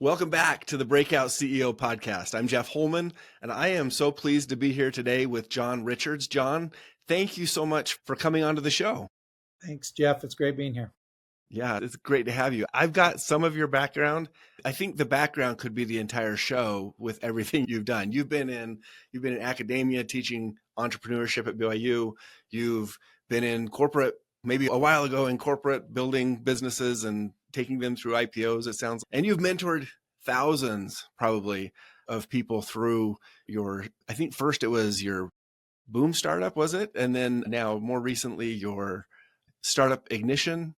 Welcome back to the Breakout CEO podcast. I'm Jeff Holman, and I am so pleased to be here today with John Richards. John, thank you so much for coming onto the show. Thanks, Jeff. It's great being here. Yeah, it's great to have you. I've got some of your background. I think the background could be the entire show with everything you've done. You've been in academia teaching entrepreneurship at BYU. You've been in corporate, maybe a while ago in corporate, building businesses and taking them through IPOs, it sounds. And you've mentored thousands probably of people through your, I think first it was your Boom startup, was it? And then now more recently your Startup Ignition.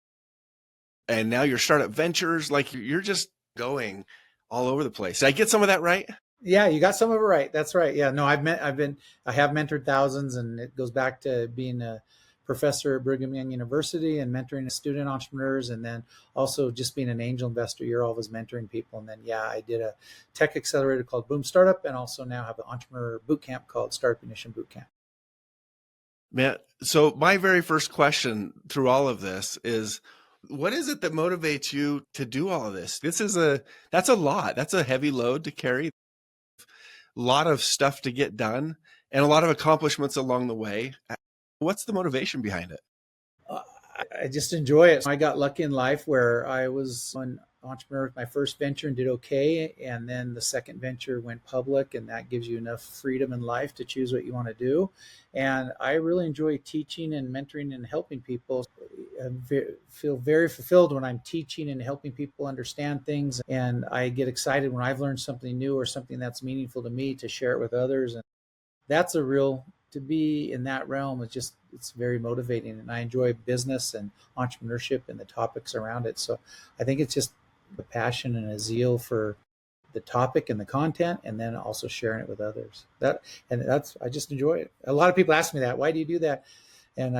And now your Startup Ventures, like you're just going all over the place. Did I get some of that right? Yeah, you got some of it right. That's right. Yeah, no, I have mentored thousands, and it goes back to being a professor at Brigham Young University and mentoring student entrepreneurs, and then also just being an angel investor. You're always mentoring people. And then, yeah, I did a tech accelerator called Boom Startup, and also now have an entrepreneur boot camp called Startup Ignition Boot Camp. Man, so my very first question through all of this is, what is it that motivates you to do all of this? That's a lot. That's a heavy load to carry. A lot of stuff to get done and a lot of accomplishments along the way. What's the motivation behind it? I just enjoy it. I got lucky in life where I was an entrepreneur with my first venture and did okay. And then the second venture went public, and that gives you enough freedom in life to choose what you want to do. And I really enjoy teaching and mentoring and helping people. I feel very fulfilled when I'm teaching and helping people understand things. And I get excited when I've learned something new or something that's meaningful to me to share it with others. And that's to be in that realm is just, it's very motivating. And I enjoy business and entrepreneurship and the topics around it. So I think it's just a passion and a zeal for the topic and the content, and then also sharing it with others. I just enjoy it. A lot of people ask me that, why do you do that? And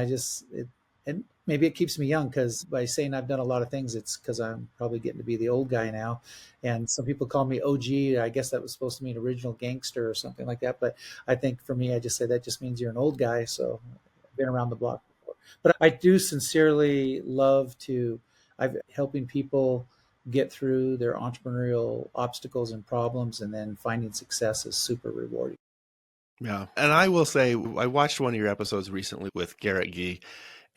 and maybe it keeps me young, because by saying I've done a lot of things, it's because I'm probably getting to be the old guy now. And some people call me OG. I guess that was supposed to mean original gangster or something like that. But I think for me, I just say that just means you're an old guy. So I've been around the block before. But I do sincerely love I've helping people get through their entrepreneurial obstacles and problems, and then finding success is super rewarding. Yeah. And I will say, I watched one of your episodes recently with Garrett Gee,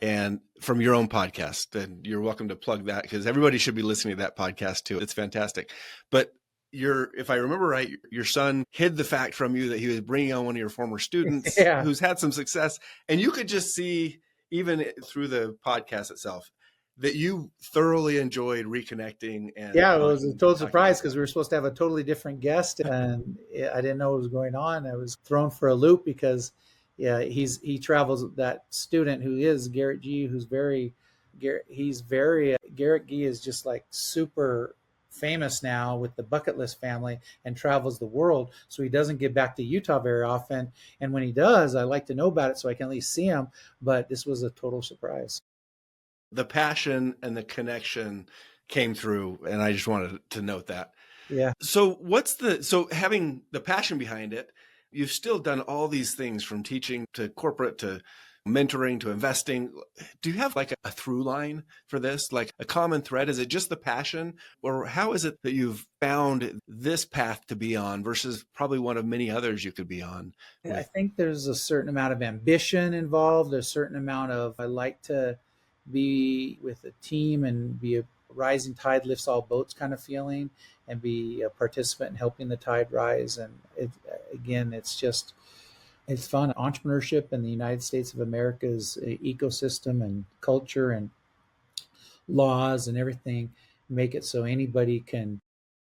and from your own podcast, and you're welcome to plug that because everybody should be listening to that podcast too. It's fantastic. But if I remember right, your son hid the fact from you that he was bringing on one of your former students who's had some success. And you could just see, even through the podcast itself, that you thoroughly enjoyed reconnecting. And yeah, it was a total surprise because we were supposed to have a totally different guest, and I didn't know what was going on. I was thrown for a loop because he travels, that student who is Garrett Gee, Garrett Gee is just like super famous now with the bucket list family and travels the world. So he doesn't get back to Utah very often. And when he does, I like to know about it so I can at least see him. But this was a total surprise. The passion and the connection came through, and I just wanted to note that. Yeah. So having the passion behind it, you've still done all these things from teaching to corporate to mentoring to investing. Do you have like a through line for this, like a common thread? Is it just the passion, or how is it that you've found this path to be on versus probably one of many others you could be on? I think there's a certain amount of ambition involved, a certain amount of, I like to be with a team and be a rising tide lifts all boats kind of feeling, and be a participant in helping the tide rise. And it's fun. Entrepreneurship in the United States of America's ecosystem and culture and laws and everything make it so anybody can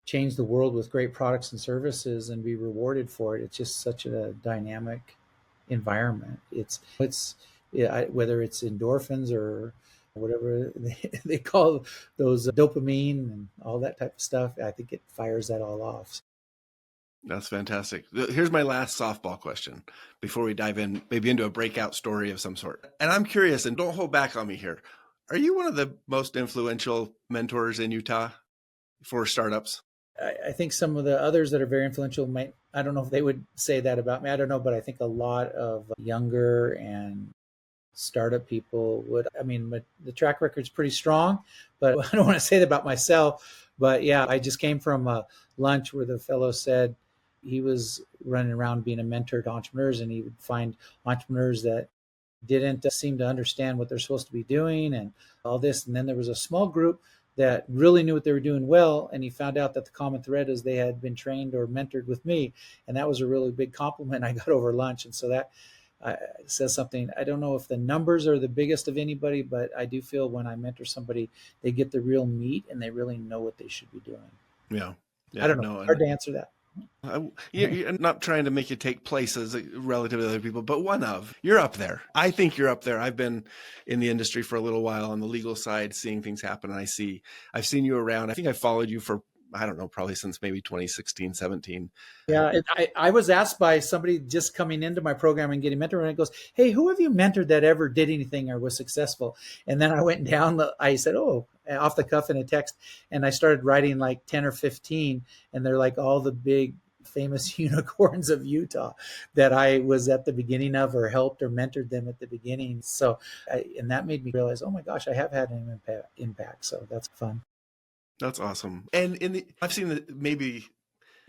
change the world with great products and services and be rewarded for it. It's just such a dynamic environment. Whether it's endorphins or whatever they call those, dopamine and all that type of stuff, I think it fires that all off. That's fantastic. Here's my last softball question before we dive in, maybe into a breakout story of some sort. And I'm curious, and don't hold back on me here. Are you one of the most influential mentors in Utah for startups? I think some of the others that are very influential I don't know if they would say that about me. I don't know, but I think a lot of younger and startup people would. I mean, the track record's pretty strong, but I don't want to say that about myself. But yeah, I just came from a lunch where the fellow said he was running around being a mentor to entrepreneurs, and he would find entrepreneurs that didn't seem to understand what they're supposed to be doing and all this. And then there was a small group that really knew what they were doing well. And he found out that the common thread is they had been trained or mentored with me. And that was a really big compliment I got over lunch. And so that says something. I don't know if the numbers are the biggest of anybody, but I do feel when I mentor somebody, they get the real meat and they really know what they should be doing. Yeah. I Yeah. don't know. No. Hard to answer that. You're not trying to make you take places relative to other people, but you're up there. I think you're up there. I've been in the industry for a little while on the legal side, seeing things happen. And I've seen you around. I think I followed you for, I don't know, probably since maybe 2016, 17. Yeah, I was asked by somebody just coming into my program and getting mentored, and it goes, "Hey, who have you mentored that ever did anything or was successful?" And then I went down. I said, "Oh," off the cuff in a text, and I started writing like 10 or 15, and they're like all the big famous unicorns of Utah that I was at the beginning of or helped or mentored them at the beginning. So, and that made me realize, oh my gosh, I have had an impact. So that's fun. That's awesome. And I've seen that, maybe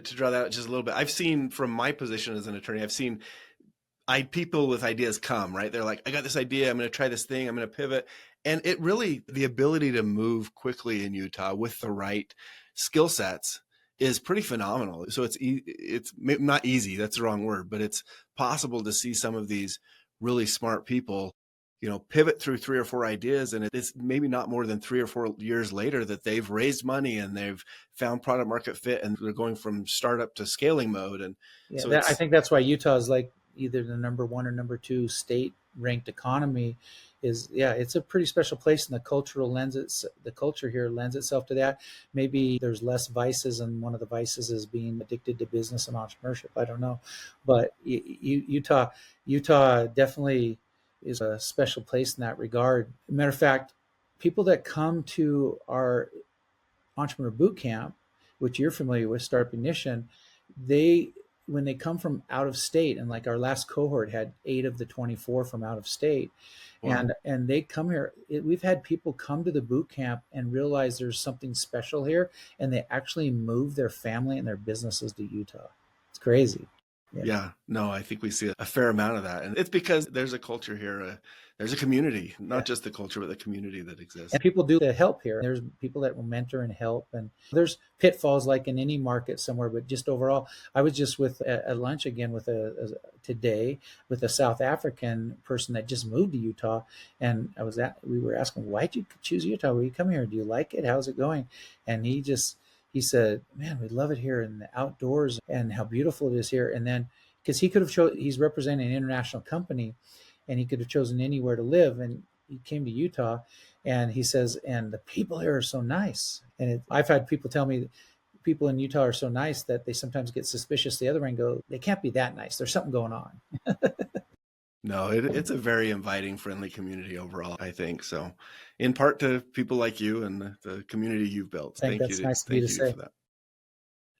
to draw that out just a little bit, I've seen from my position as an attorney, I've seen people with ideas come, right? They're like, I got this idea. I'm going to try this thing. I'm going to pivot. And it really, the ability to move quickly in Utah with the right skill sets is pretty phenomenal. So it's not easy. That's the wrong word, but it's possible to see some of these really smart people, pivot through 3 or 4 ideas. And it's maybe not more than 3 or 4 years later that they've raised money and they've found product market fit and they're going from startup to scaling mode. And yeah, so I think that's why Utah is like either the number 1 or number 2 state ranked economy. It's a pretty special place, and the culture here lends itself to that. Maybe there's less vices, and one of the vices is being addicted to business and entrepreneurship. I don't know, but Utah definitely is a special place in that regard. Matter of fact, people that come to our entrepreneur boot camp, which you're familiar with, Startup Ignition, they when they come from out of state, and like our last cohort had 8 of the 24 from out of state. Wow. And they come here. We've had people come to the boot camp and realize there's something special here, and they actually move their family and their businesses to Utah. It's crazy. Yeah, no, I think we see a fair amount of that. And it's because there's a culture here. There's a community, not just the culture, but the community that exists. And people do the help here. There's people that will mentor and help. And there's pitfalls like in any market somewhere, but just overall, I was just with at lunch again today with a South African person that just moved to Utah. And we were asking, why'd you choose Utah? Will you come here? Do you like it? How's it going? And he said, man, we love it here in the outdoors and how beautiful it is here. And then, because he's representing an international company and he could have chosen anywhere to live. And he came to Utah and he says, and the people here are so nice. And I've had people tell me people in Utah are so nice that they sometimes get suspicious the other way and go, they can't be that nice. There's something going on. No, it's a very inviting, friendly community overall, I think. So in part to people like you and the community you've built. Thank you for that.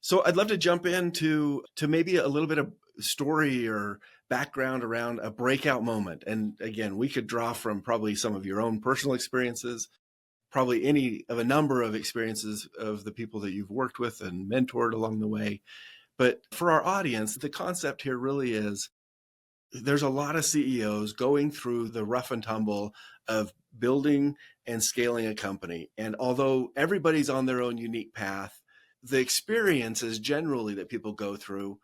So I'd love to jump into maybe a little bit of story or background around a breakout moment. And again, we could draw from probably some of your own personal experiences, probably any of a number of experiences of the people that you've worked with and mentored along the way. But for our audience, the concept here really is there's a lot of CEOs going through the rough and tumble of building and scaling a company. And although everybody's on their own unique path, the experiences generally that people go through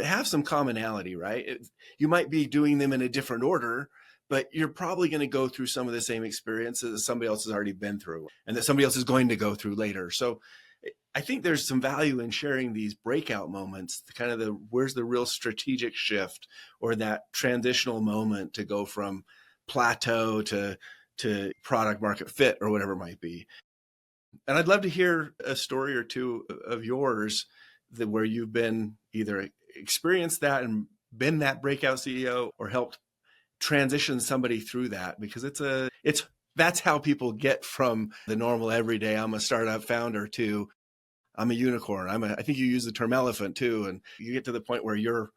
have some commonality, right? You might be doing them in a different order, but you're probably going to go through some of the same experiences that somebody else has already been through and that somebody else is going to go through later. So I think there's some value in sharing these breakout moments, kind of where's the real strategic shift or that transitional moment to go from plateau to product market fit or whatever it might be. And I'd love to hear a story or two of yours where you've been either experienced that and been that breakout CEO or helped transition somebody through that, because that's how people get from the normal everyday, I'm a startup founder, to I'm a unicorn. I think you use the term elephant too. And you get to the point where you're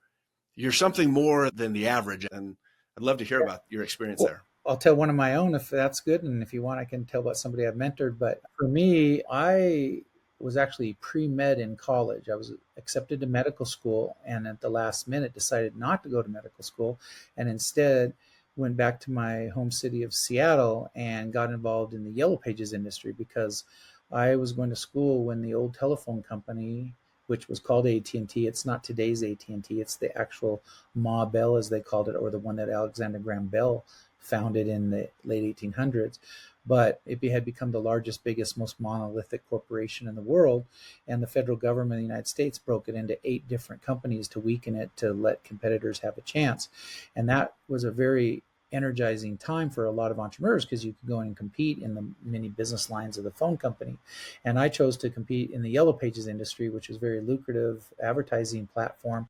something more than the average. And I'd love to hear about your experience there. I'll tell one of my own if that's good. And if you want, I can tell about somebody I've mentored. But for me, I was actually pre-med in college. I was accepted to medical school, and at the last minute decided not to go to medical school, and instead went back to my home city of Seattle and got involved in the Yellow Pages industry, because I was going to school when the old telephone company, which was called AT&T, it's not today's AT&T, it's the actual Ma Bell, as they called it, or the one that Alexander Graham Bell founded in the late 1800s. But it had become the largest, biggest, most monolithic corporation in the world. And the federal government of the United States broke it into 8 different companies to weaken it, to let competitors have a chance. And that was a very energizing time for a lot of entrepreneurs, because you could go in and compete in the many business lines of the phone company. And I chose to compete in the Yellow Pages industry, which is a very lucrative advertising platform.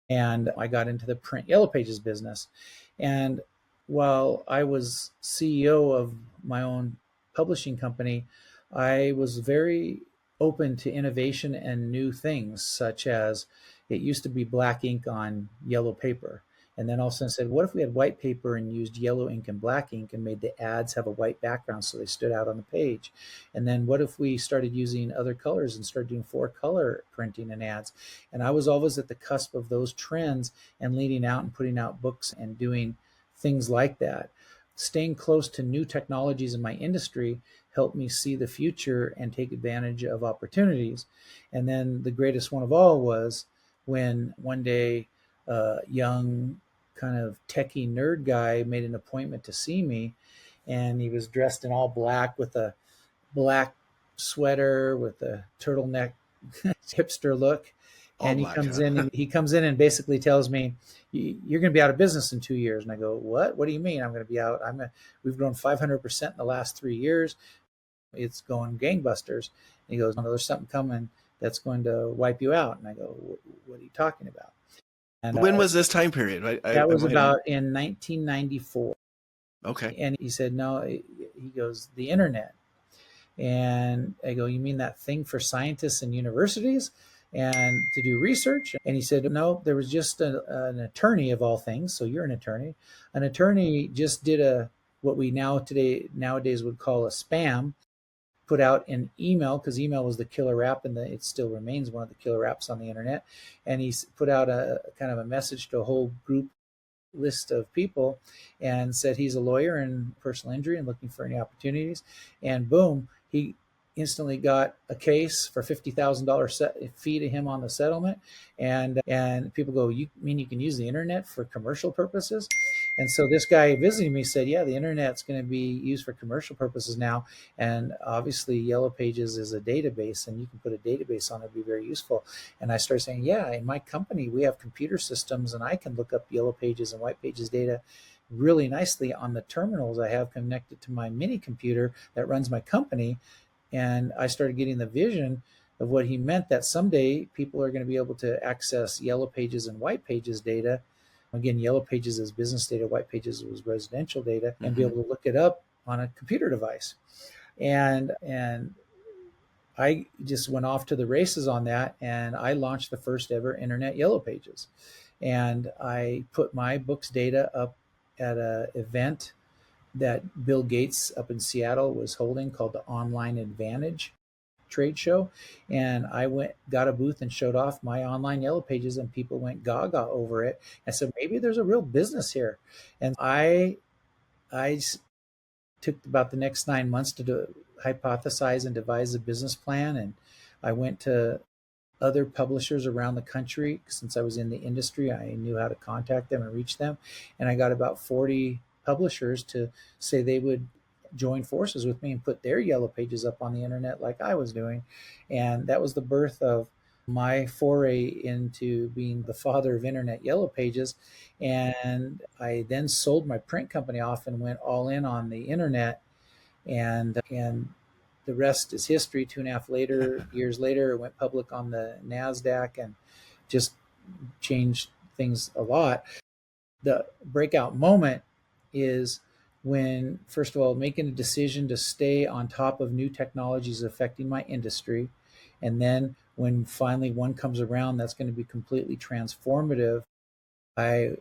And I got into the print Yellow Pages business. And while I was CEO of my own publishing company, I was very open to innovation and new things, such as it used to be black ink on yellow paper. And then all of a sudden said, what if we had white paper and used yellow ink and black ink and made the ads have a white background so they stood out on the page? And then what if we started using other colors and started doing 4-color printing and ads? And I was always at the cusp of those trends and leading out and putting out books and doing things like that. Staying close to new technologies in my industry helped me see the future and take advantage of opportunities. And then the greatest one of all was when one day a young kind of techie nerd guy made an appointment to see me, and he was dressed in all black with a black sweater with a turtleneck hipster look. All And black, he comes in and basically tells me, you're going to be out of business in 2 years. And I go, what do you mean I'm going to be out? We've grown 500% in the last 3 years. It's going gangbusters. And he goes, no, there's something coming that's going to wipe you out. And I go, what are you talking about? And When was this time period? that was about in 1994. Okay. And he said, no, he goes, the internet. And I go, you mean that thing for scientists and universities and to do research? And he said, no, there was just an attorney of all things. So you're an attorney. An attorney just did what we nowadays would call a spam, put out an email, because email was the killer app, and it still remains one of the killer apps on the internet. And he put out a kind of a message to a whole group list of people and said he's a lawyer in personal injury and looking for any opportunities. And boom, he instantly got a case for $50,000 fee to him on the settlement. And people go, you mean you can use the internet for commercial purposes? And so this guy visiting me said, yeah, the internet's going to be used for commercial purposes now. And obviously Yellow Pages is a database, and you can put a database on it, be very useful. And I started saying, yeah, in my company, we have computer systems, and I can look up Yellow Pages and White Pages data really nicely on the terminals I have connected to my mini computer that runs my company. And I started getting the vision of what he meant, that someday people are going to be able to access Yellow Pages and White Pages data. Again, Yellow Pages is business data, White Pages was residential data, and be able to look it up on a computer device. And I just went off to the races on that, and I launched the first ever internet Yellow Pages. And I put my books data up at an event that Bill Gates up in Seattle was holding, called the Online Advantage trade show. And I got a booth and showed off my online Yellow Pages, and people went gaga over it. I said, maybe there's a real business here. And I took about the next 9 months to hypothesize and devise a business plan. And I went to other publishers around the country. Since I was in the industry, I knew how to contact them and reach them. And I got about 40 publishers to say they would join forces with me and put their Yellow Pages up on the internet like I was doing. And that was the birth of my foray into being the father of internet Yellow Pages. And I then sold my print company off and went all in on the internet. And the rest is history. 2.5 years later, it went public on the NASDAQ and just changed things a lot. The breakout moment is when, first of all, making a decision to stay on top of new technologies affecting my industry. And then when finally one comes around that's going to be completely transformative, I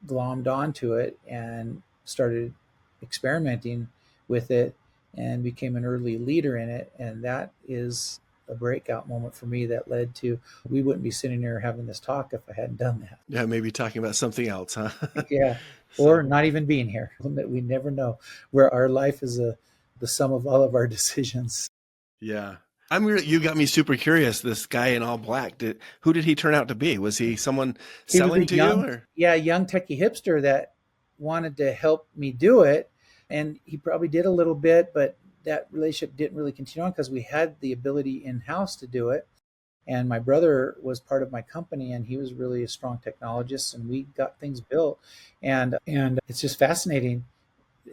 glommed onto it and started experimenting with it and became an early leader in it. And that is a breakout moment for me that led to, we wouldn't be sitting here having this talk if I hadn't done that. Yeah, maybe talking about something else, huh? Yeah. So, Or not even being here. We never know, where our life is the sum of all of our decisions. yeah. You got me super curious. This guy in all black, who did he turn out to be? Was he someone He was selling a to you or? young techie hipster that wanted to help me do it. And he probably did a little bit, but that relationship didn't really continue on because we had the ability in house to do it. And my brother was part of my company, and he was really a strong technologist, and we got things built. And it's just fascinating.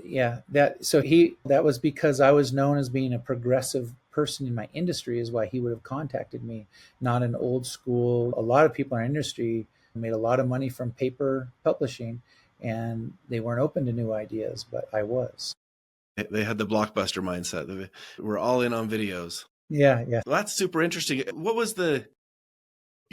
Yeah, that was because I was known as being a progressive person in my industry, is why he would have contacted me, not an old school. A lot of people in our industry made a lot of money from paper publishing, and they weren't open to new ideas, but I was. They had the blockbuster mindset. We're all in on videos. Yeah, yeah. Well, that's super interesting.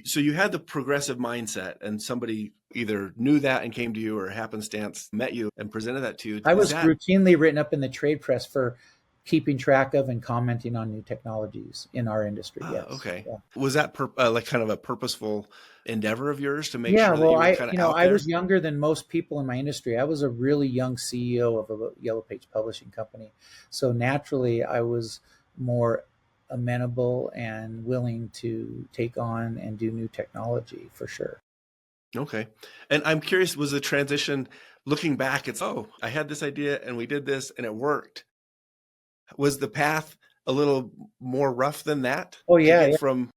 So you had the progressive mindset and somebody either knew that and came to you or happenstance met you and presented that to you. I Is was that, routinely written up in the trade press for keeping track of and commenting on new technologies in our industry. Yes. okay. Yeah. Was that like kind of a purposeful endeavor of yours to make Yeah, sure that well, you were kind of out I there? was younger than most people in my industry. I was a really young CEO of a Yellow Page publishing company. So naturally, I was more amenable and willing to take on and do new technology for sure. Okay. And I'm curious, was the transition looking back, I had this idea and we did this and it worked. Was the path a little more rough than that Oh, to yeah. get from?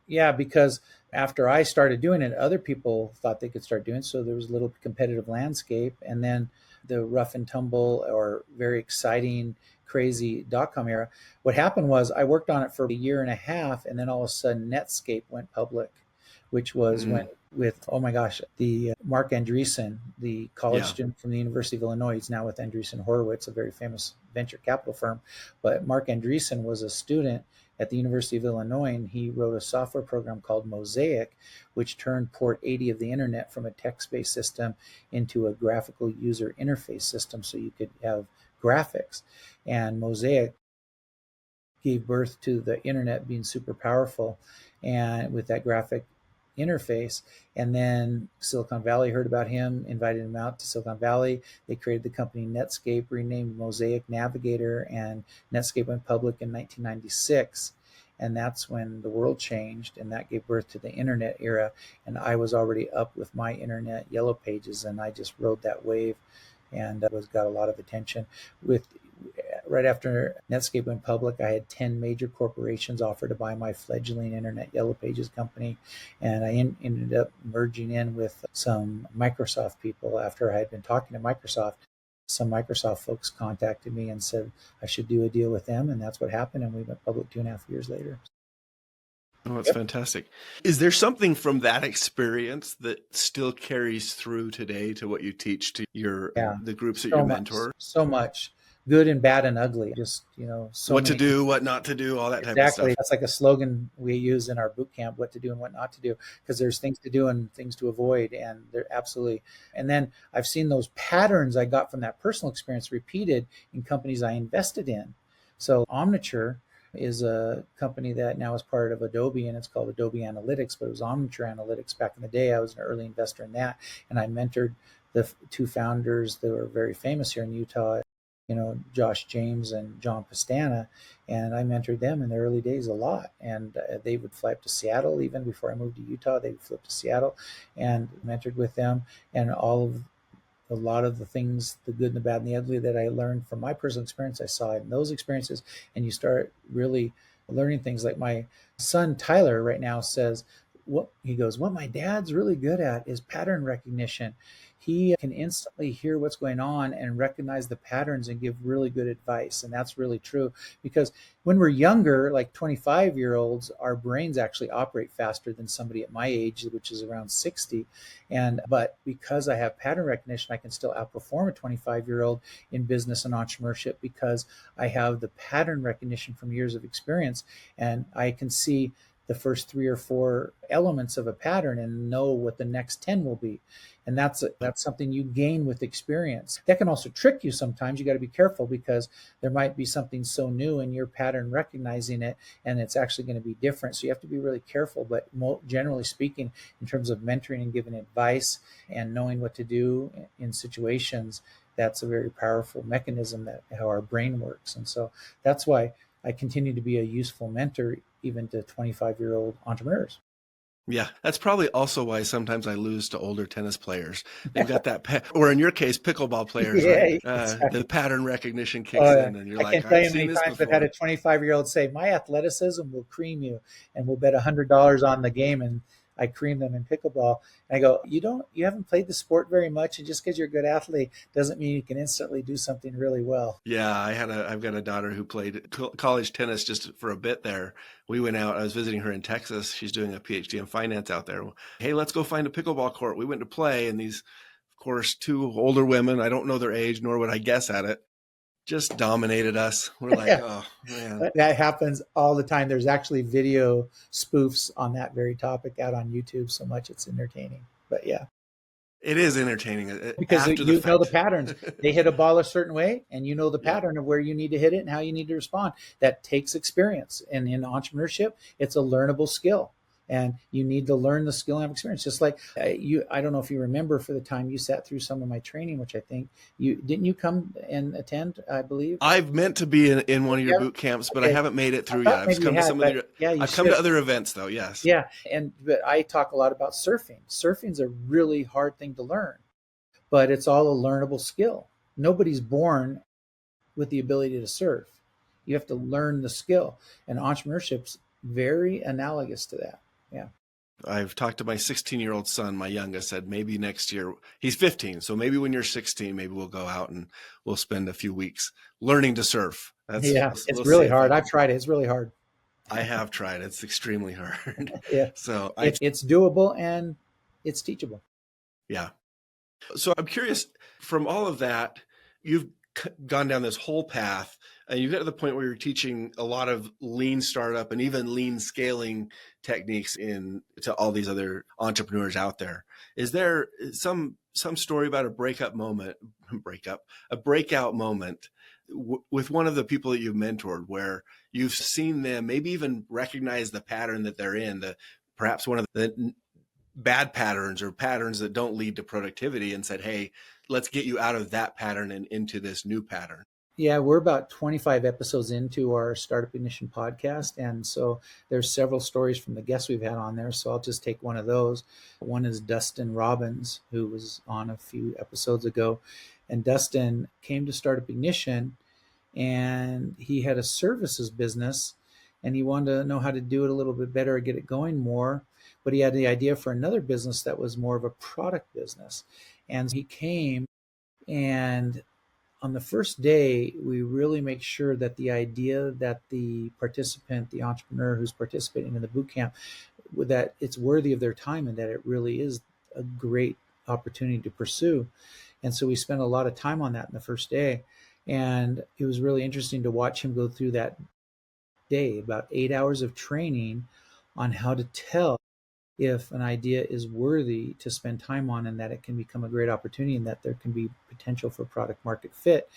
Yeah, because after I started doing it, other people thought they could start doing it. So there was a little competitive landscape. And then the rough and tumble or very exciting, crazy .com era. What happened was I worked on it for a year and a half, and then all of a sudden Netscape went public, which was when Mm, with, oh my gosh, the Mark Andreessen, the college yeah. student from the University of Illinois. He's now with Andreessen Horowitz, a very famous venture capital firm. But Mark Andreessen was a student at the University of Illinois, and he wrote a software program called Mosaic, which turned port 80 of the internet from a text-based system into a graphical user interface system so you could have graphics. And Mosaic gave birth to the internet being super powerful and with that graphic interface. And then Silicon Valley heard about him, invited him out to Silicon Valley. They created the company Netscape, renamed Mosaic Navigator, and Netscape went public in 1996. And that's when the world changed, and that gave birth to the internet era. And I was already up with my internet Yellow Pages, and I just rode that wave, and got a lot of attention. With right after Netscape went public, I had 10 major corporations offer to buy my fledgling internet Yellow Pages company. And I ended up merging in with some Microsoft people after I had been talking to Microsoft. Some Microsoft folks contacted me and said I should do a deal with them. And that's what happened. And we went public 2.5 years later. Oh, that's Yep. fantastic. Is there something from that experience that still carries through today to what you teach to Yeah. the groups that you So much, mentor? so much good and bad and ugly. Just, so What to many. do, what not to do, all that type of Exactly. stuff. That's like a slogan we use in our boot camp, what to do and what not to do, because there's things to do and things to avoid. And they're absolutely, and then I've seen those patterns I got from that personal experience repeated in companies I invested in. So Omniture is a company that now is part of Adobe, and it's called Adobe Analytics, but it was Omniture Analytics back in the day. I was an early investor in that, and I mentored the two founders that were very famous here in Utah, Josh James and John Pastana, and I mentored them in the early days a lot. And they would fly up to Seattle even before I moved to Utah. They would fly up to Seattle and mentored with them, and a lot of the things, the good and the bad and the ugly that I learned from my personal experience, I saw in those experiences. And you start really learning things. Like my son Tyler right now says, what my dad's really good at is pattern recognition. He can instantly hear what's going on and recognize the patterns and give really good advice. And that's really true, because when we're younger, like 25-year-olds, our brains actually operate faster than somebody at my age, which is around 60. But because I have pattern recognition, I can still outperform a 25-year-old in business and entrepreneurship, because I have the pattern recognition from years of experience, and I can see the first 3 or 4 elements of a pattern and know what the next 10 will be. And that's something you gain with experience. That can also trick you sometimes. You got to be careful because there might be something so new in your pattern recognizing it, and it's actually going to be different. So you have to be really careful. But generally speaking, in terms of mentoring and giving advice and knowing what to do in situations, that's a very powerful mechanism that how our brain works. And so that's why I continue to be a useful mentor even to 25-year-old entrepreneurs. Yeah, that's probably also why sometimes I lose to older tennis players. They've got that, or in your case, pickleball players, right? Yeah, exactly. The pattern recognition kicks in, and you're I like, can't tell I've you how seen many this times I've had before. a 25-year-old say, "My athleticism will cream you, and we'll bet $100 on the game." And I cream them in pickleball. And I go, you haven't played the sport very much, and just because you're a good athlete doesn't mean you can instantly do something really well. Yeah, I've got a daughter who played college tennis just for a bit there. We went out, I was visiting her in Texas. She's doing a PhD in finance out there. Hey, let's go find a pickleball court. We went to play, and these, of course, two older women, I don't know their age, nor would I guess at it, just dominated us. We're like, oh man. That happens all the time. There's actually video spoofs on that very topic out on YouTube so much it's entertaining. But yeah. It is entertaining Because after you the know the fact. patterns. They hit a ball a certain way, and you know the Yeah. pattern of where you need to hit it and how you need to respond. That takes experience. And in entrepreneurship, it's a learnable skill. And you need to learn the skill and have experience. Just like I don't know if you remember for the time you sat through some of my training, which I think didn't you come and attend, I believe? I've meant to be in one of your Yeah. boot camps, but I Okay. haven't made it I through yet. thought I've maybe you come to had, some of but your, yeah, you I've come to should. other events though. Yes. Yeah. But I talk a lot about surfing. Surfing's a really hard thing to learn, but it's all a learnable skill. Nobody's born with the ability to surf. You have to learn the skill. And entrepreneurship's very analogous to that. Yeah. I've talked to my 16-year-old son, my youngest, said maybe next year, he's 15. So maybe when you're 16, maybe we'll go out and we'll spend a few weeks learning to surf. Yeah. It's We'll see really if I hard. can. I've tried it. It's really hard. I have tried. It's extremely hard. Yeah. So It's doable and it's teachable. yeah. So I'm curious, from all of that, you've gone down this whole path and you get to the point where you're teaching a lot of lean startup and even lean scaling techniques to all these other entrepreneurs out there. Is there some story about a breakout moment with one of the people that you've mentored where you've seen them maybe even recognize the pattern that they're in, perhaps one of the bad patterns or patterns that don't lead to productivity, and said, hey, let's get you out of that pattern and into this new pattern? Yeah, we're about 25 episodes into our Startup Ignition podcast. And so there's several stories from the guests we've had on there. So I'll just take one of those. One is Dustin Robbins, who was on a few episodes ago. And Dustin came to Startup Ignition and he had a services business and he wanted to know how to do it a little bit better, get it going more. But he had the idea for another business that was more of a product business. And he came, and on the first day, we really make sure that the idea that the participant, the entrepreneur who's participating in the boot camp, that it's worthy of their time and that it really is a great opportunity to pursue. And so we spent a lot of time on that in the first day. And it was really interesting to watch him go through that day, about 8 hours of training on how to tell if an idea is worthy to spend time on and that it can become a great opportunity and that there can be potential for product market fit.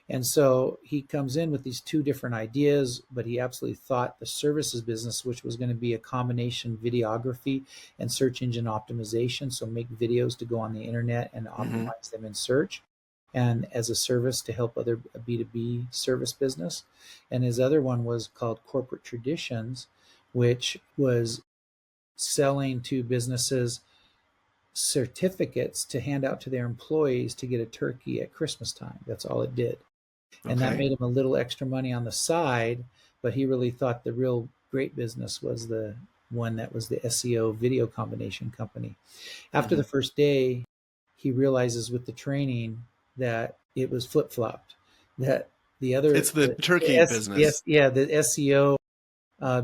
And so he comes in with these two different ideas, but he absolutely thought the services business, which was going to be a combination videography and search engine optimization. So make videos to go on the internet and optimize them in search, and as a service to help other B2B service business. And his other one was called Corporate Traditions, which was selling to businesses certificates to hand out to their employees to get a turkey at Christmas time. That's all it did. And that made him a little extra money on the side, but he really thought the real great business was the one that was the SEO video combination company. After the first day, he realizes with the training that it was flip-flopped, that it's the turkey business. The SEO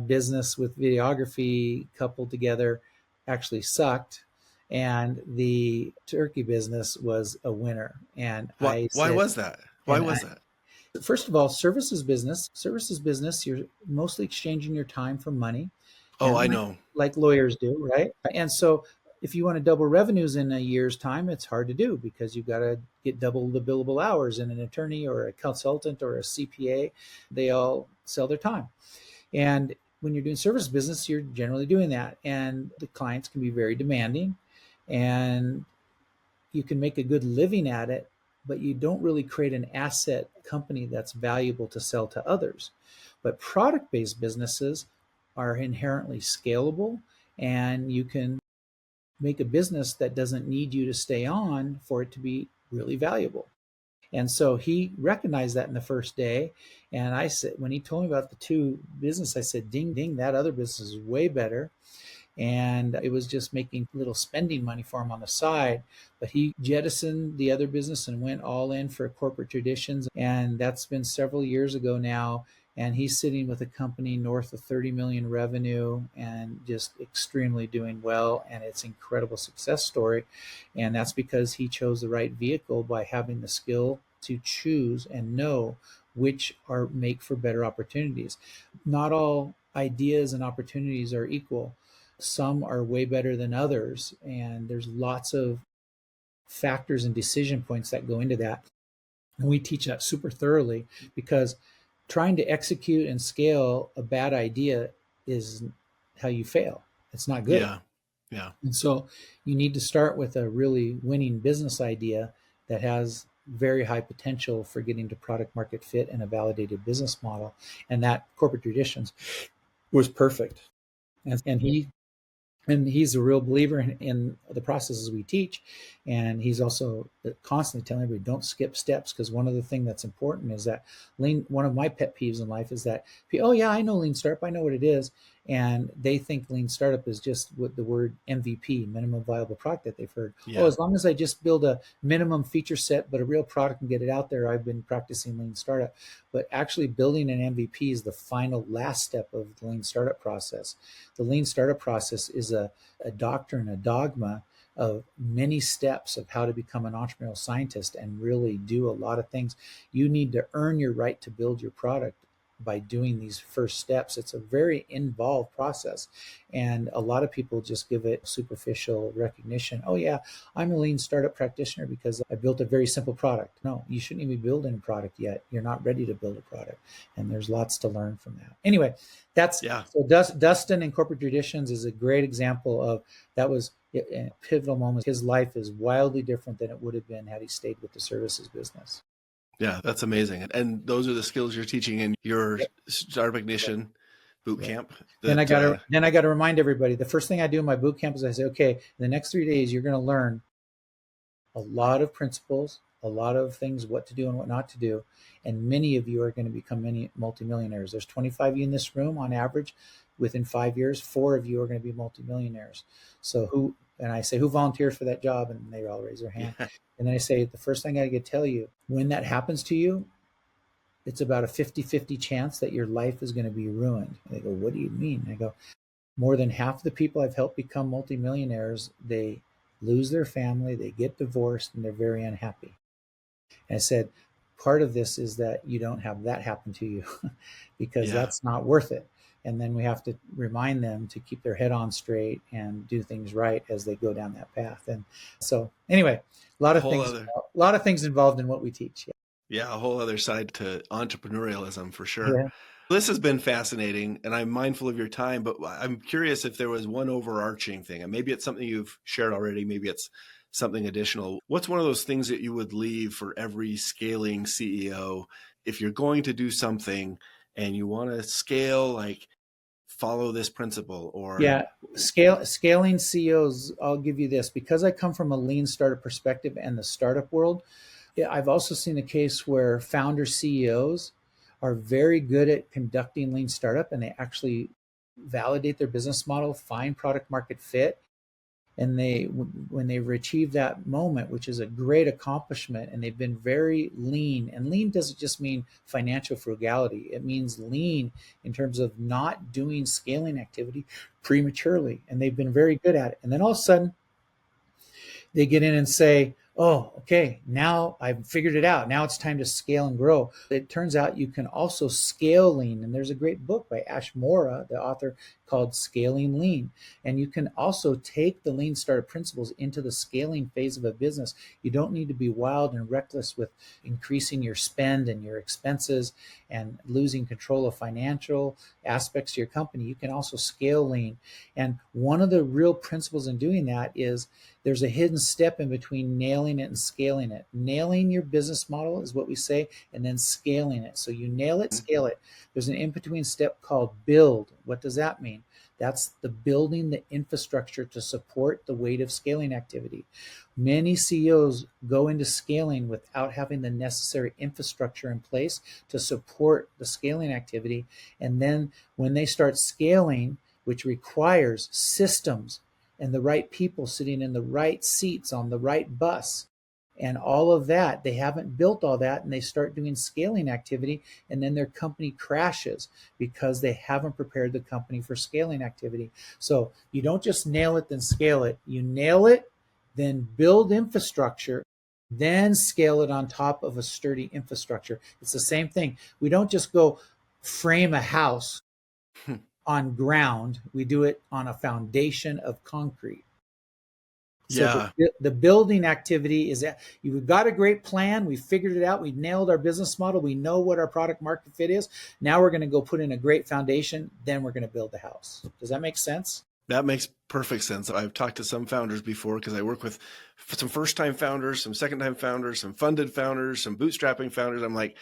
business with videography coupled together actually sucked, and the turkey business was a winner. And why was that? Why was that? First of all, services business, you're mostly exchanging your time for money. Oh, I know. like lawyers do, right? And so if you want to double revenues in a year's time, it's hard to do because you've got to get double the billable hours. And an attorney or a consultant or a CPA, they all sell their time. And when you're doing service business, you're generally doing that. And the clients can be very demanding and you can make a good living at it, but you don't really create an asset company that's valuable to sell to others. But product based businesses are inherently scalable and you can make a business that doesn't need you to stay on for it to be really valuable. And so he recognized that in the first day. And I said, when he told me about the two business, I said, ding, ding, that other business is way better. And it was just making little spending money for him on the side. But he jettisoned the other business and went all in for corporate traditions. And that's been several years ago now. And he's sitting with a company north of 30 million revenue and just extremely doing well. And it's an incredible success story. And that's because he chose the right vehicle by having the skill to choose and know which are make for better opportunities. Not all ideas and opportunities are equal. Some are way better than others, and there's lots of factors and decision points that go into that. And we teach that super thoroughly because trying to execute and scale a bad idea is how you fail. It's not good. Yeah. Yeah. And so you need to start with a really winning business idea that has very high potential for getting to product market fit and a validated business model. And that corporate traditions was perfect. And he's a real believer in the processes we teach. And he's also constantly telling everybody, don't skip steps. Because one of the things that's important is that one of my pet peeves in life is that, oh yeah, I know lean startup. I know what it is. And they think lean startup is just what the word MVP, minimum viable product, that they've heard. Yeah. Oh, as long as I just build a minimum feature set, but a real product and get it out there, I've been practicing lean startup. But actually building an MVP is the final last step of the lean startup process. The lean startup process is a doctrine, a dogma of many steps of how to become an entrepreneurial scientist and really do a lot of things. You need to earn your right to build your product by doing these first steps. It's a very involved process. And a lot of people just give it superficial recognition. Oh yeah, I'm a lean startup practitioner because I built a very simple product. No, you shouldn't even be building a product yet. You're not ready to build a product. And there's lots to learn from that. Anyway, so Dustin in Corporate Traditions is a great example of that was a pivotal moment. His life is wildly different than it would have been had he stayed with the services business. Yeah, that's amazing. And those are the skills you're teaching in your Startup Ignition boot camp. Then I got to remind everybody, the first thing I do in my boot camp is I say, okay, in the next 3 days, you're going to learn a lot of principles, a lot of things, what to do and what not to do. And many of you are going to become multimillionaires. There's 25 of you in this room on average. Within 5 years, 4 of you are going to be multimillionaires. So and I say, who volunteers for that job? And they all raise their hand. Yeah. And then I say, the first thing I get to tell you, when that happens to you, it's about a 50-50 chance that your life is going to be ruined. And they go, what do you mean? And I go, more than half the people I've helped become multimillionaires, they lose their family, they get divorced, and they're very unhappy. And I said, part of this is that you don't have that happen to you because that's not worth it. And then we have to remind them to keep their head on straight and do things right as they go down that path. And so anyway, a lot of things involved in what we teach. Yeah, a whole other side to entrepreneurialism for sure. Yeah. This has been fascinating, and I'm mindful of your time, but I'm curious if there was one overarching thing, and maybe it's something you've shared already, maybe it's something additional. What's one of those things that you would leave for every scaling CEO if you're going to do something and you want to scale, like follow this principle? Or scaling CEOs, I'll give you this, because I come from a lean startup perspective and the startup world. I've also seen a case where founder CEOs are very good at conducting lean startup, and they actually validate their business model, find product market fit, and when they've achieved that moment, which is a great accomplishment, and they've been very lean. And lean doesn't just mean financial frugality. It means lean in terms of not doing scaling activity prematurely, and they've been very good at it. And then all of a sudden, they get in and say, oh, okay, now I've figured it out. Now it's time to scale and grow. It turns out you can also scale lean. And there's a great book by Ash Mora, the author, called Scaling Lean. And you can also take the lean startup principles into the scaling phase of a business. You don't need to be wild and reckless with increasing your spend and your expenses and losing control of financial aspects to your company. You can also scale lean. And one of the real principles in doing that is there's a hidden step in between nailing it and scaling it. Nailing your business model is what we say, and then scaling it. So you nail it, scale it. There's an in-between step called build. What does that mean? That's the building the infrastructure to support the weight of scaling activity. Many CEOs go into scaling without having the necessary infrastructure in place to support the scaling activity. And then when they start scaling, which requires systems and the right people sitting in the right seats on the right bus and all of that, they haven't built all that, and they start doing scaling activity, and then their company crashes because they haven't prepared the company for scaling activity. So you don't just nail it then scale it. You nail it, then build infrastructure, then scale it on top of a sturdy infrastructure. It's the same thing. We don't just go frame a house on ground, we do it on a foundation of concrete. So Yeah. the building activity is that you've got a great plan. We figured it out. We nailed our business model. We know what our product market fit is. Now we're going to go put in a great foundation. Then we're going to build the house. Does that make sense? That makes perfect sense. I've talked to some founders before because I work with some first-time founders, some second-time founders, some funded founders, some bootstrapping founders. I'm like,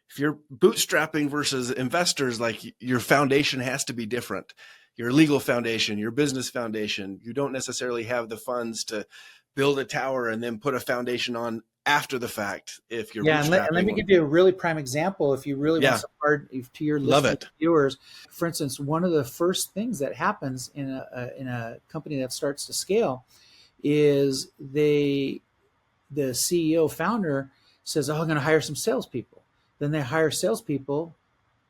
if you're bootstrapping versus investors, like your foundation has to be different. Your legal foundation, your business foundation, you don't necessarily have the funds to build a tower and then put a foundation on after the fact. If you're Yeah, and let me give you a really prime example. If you really want some hard to your listeners, viewers, for instance, one of the first things that happens in a company that starts to scale is the CEO founder says, "Oh, I'm going to hire some salespeople." Then they hire salespeople,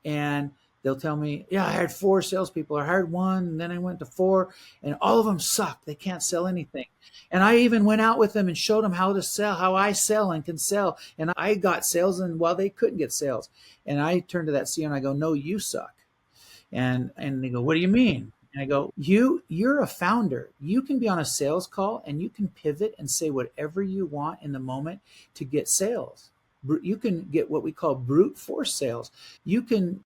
and they'll tell me, "Yeah, I hired 4 salespeople. I hired 1, and then I went to 4, and all of them suck. They can't sell anything. And I even went out with them and showed them how to sell, how I sell and can sell. And I got sales, and well, they couldn't get sales." And I turn to that CEO and I go, "No, you suck." And they go, "What do you mean?" And I go, you're a founder. You can be on a sales call and you can pivot and say whatever you want in the moment to get sales. You can get what we call brute force sales. You can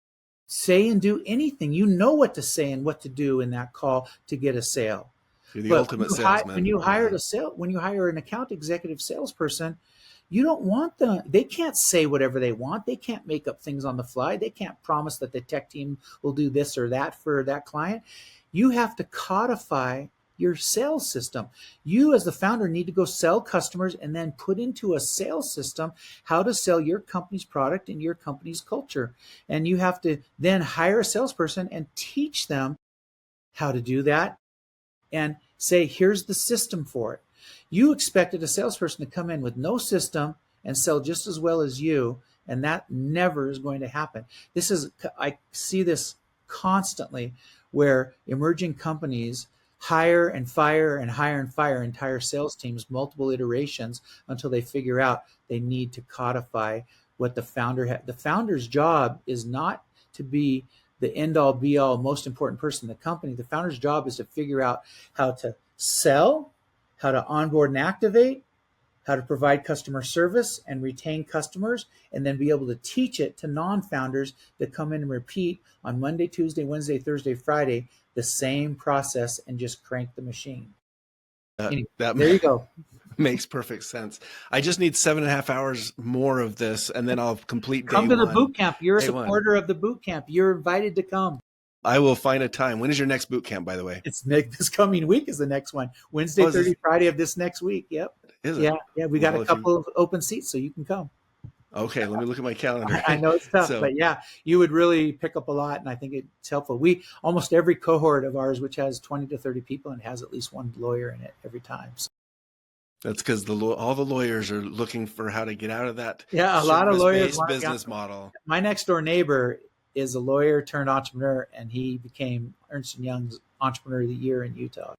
say and do anything. You know what to say and what to do in that call to get a sale. You're the ultimate salesman. When you hire an account executive salesperson, you don't want them. They can't say whatever they want. They can't make up things on the fly. They can't promise that the tech team will do this or that for that client. You have to codify your sales system. You as the founder need to go sell customers and then put into a sales system how to sell your company's product and your company's culture. And you have to then hire a salesperson and teach them how to do that and say, here's the system for it. You expected a salesperson to come in with no system and sell just as well as you, and that never is going to happen. I see this constantly where emerging companies hire and fire and hire and fire entire sales teams, multiple iterations until they figure out they need to codify what the founder had. The founder's job is not to be the end all be all most important person in the company. The founder's job is to figure out how to sell, how to onboard and activate, how to provide customer service and retain customers, and then be able to teach it to non-founders that come in and repeat on Monday, Tuesday, Wednesday, Thursday, Friday, the same process and just crank the machine. Anyway, there you go. Makes perfect sense. I just need 7.5 hours more of this, and then I'll complete day 1. Come to the boot camp. You're a supporter of the boot camp. You're invited to come. I will find a time. When is your next boot camp, by the way? It's this coming week is the next one. Wednesday, Thursday, Friday of this next week. Yep. Is it? Yeah. We got a couple of open seats, so you can come. Okay, let me look at my calendar. I know it's tough, but yeah, you would really pick up a lot, and I think it's helpful. Almost every cohort of ours, which has 20 to 30 people, and has at least one lawyer in it every time. So. That's because all the lawyers are looking for how to get out of that. Yeah, a lot of lawyers business model. My next door neighbor is a lawyer turned entrepreneur, and he became Ernst & Young's Entrepreneur of the Year in Utah.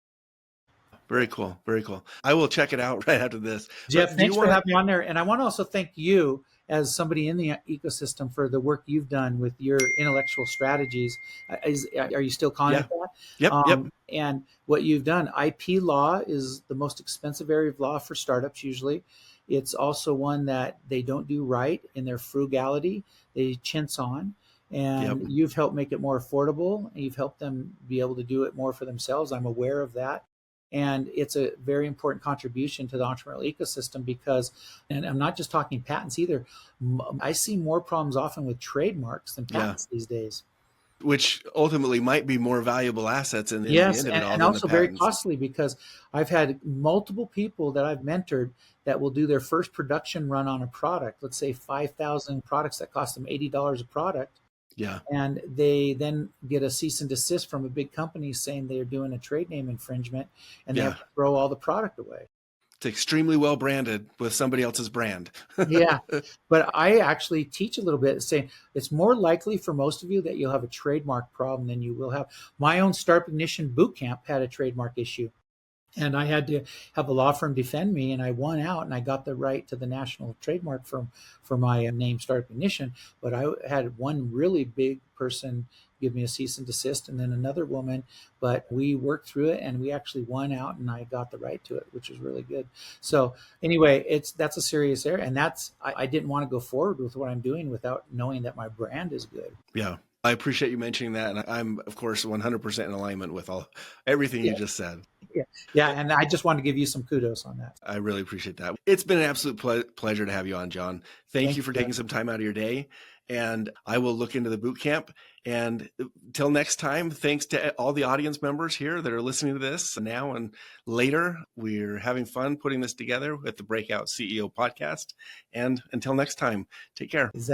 Very cool. Very cool. I will check it out right after this. Jeff, But do you thanks for want to? having me on there. And I want to also thank you as somebody in the ecosystem for the work you've done with your intellectual strategies. Are you still calling Yeah. it that? Yep. Yep. And what you've done, IP law is the most expensive area of law for startups usually. It's also one that they don't do right in their frugality. They chintz on. Yep. And you've helped make it more affordable. You've helped them be able to do it more for themselves. I'm aware of that. And it's a very important contribution to the entrepreneurial ecosystem because, and I'm not just talking patents either, I see more problems often with trademarks than Yeah. patents these days. Which ultimately might be more valuable assets in the Yes, end of it all and than the also very patents. costly because I've had multiple people that I've mentored that will do their first production run on a product, let's say 5,000 products that cost them $80 a product. Yeah. And they then get a cease and desist from a big company saying they're doing a trade name infringement and they Yeah. have to throw all the product away. It's extremely well branded with somebody else's brand. Yeah, but I actually teach a little bit saying it's more likely for most of you that you'll have a trademark problem than you will have. My own Startup Ignition boot camp had a trademark issue. And I had to have a law firm defend me, and I won out, and I got the right to the national trademark for my name, Startup Ignition. But I had one really big person give me a cease and desist, and then another woman. But we worked through it, and we actually won out, and I got the right to it, which was really good. So anyway, that's a serious area, and I didn't want to go forward with what I'm doing without knowing that my brand is good. Yeah. I appreciate you mentioning that. And I'm, of course, 100% in alignment with everything you Yeah, just said. yeah, and I just wanted to give you some kudos on that. I really appreciate that. It's been an absolute pleasure to have you on, John. Thank you for taking some time out of your day. And I will look into the boot camp. And till next time, thanks to all the audience members here that are listening to this now and later. We're having fun putting this together with the Breakout CEO podcast. And until next time, take care.